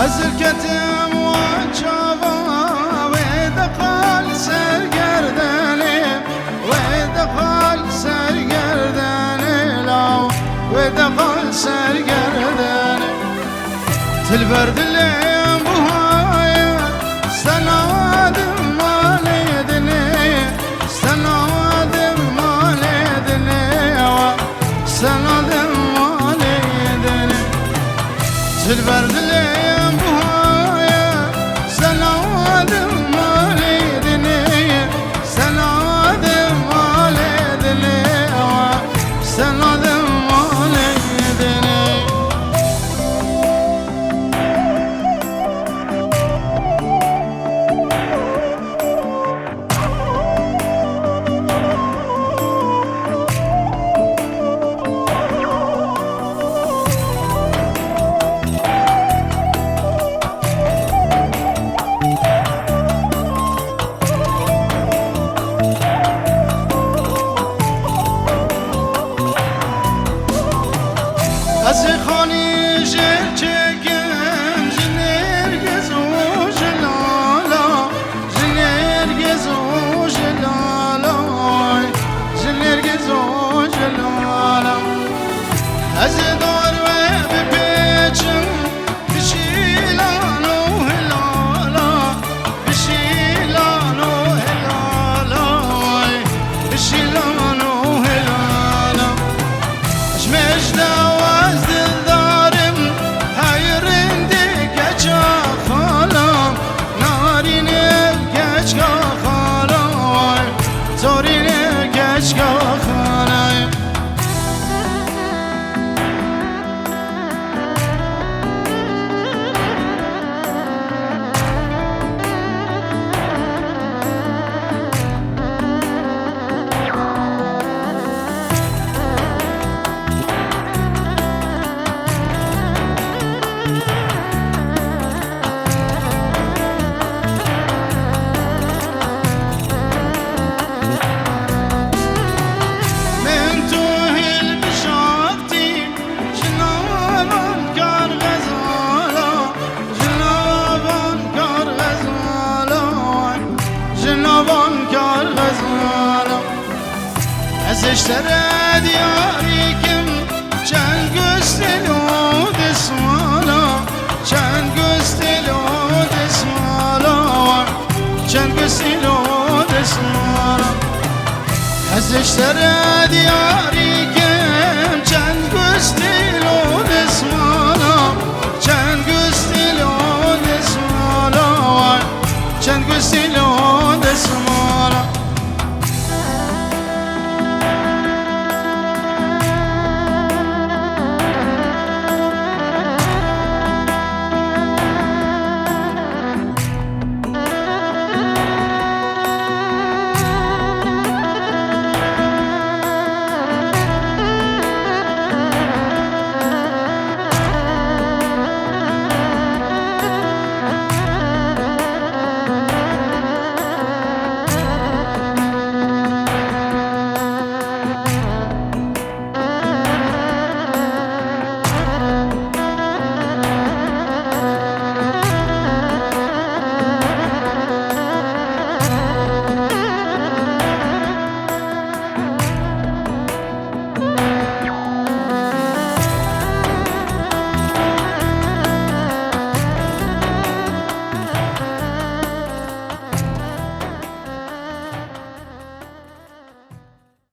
هزركتم وجابا ودخل سرگردني ودخل سرگردني لو ودخل سرگردني تلبرد اللي بهاي سنادم مالدني سنادم مالدني سنادم مالدني تلبرد اللي از خانی جل چکم جنرگز و جلالا جنرگز و جلالا جنرگز و جلالا از دار و بپیچم بشیلان و هلالا بشیلان و هلالا بشیلان و هلالا مجدا اشترى دياركم كان قستلو دسمالا كان قستلو دسمالا كان قستلو دسمالا اشترى دياري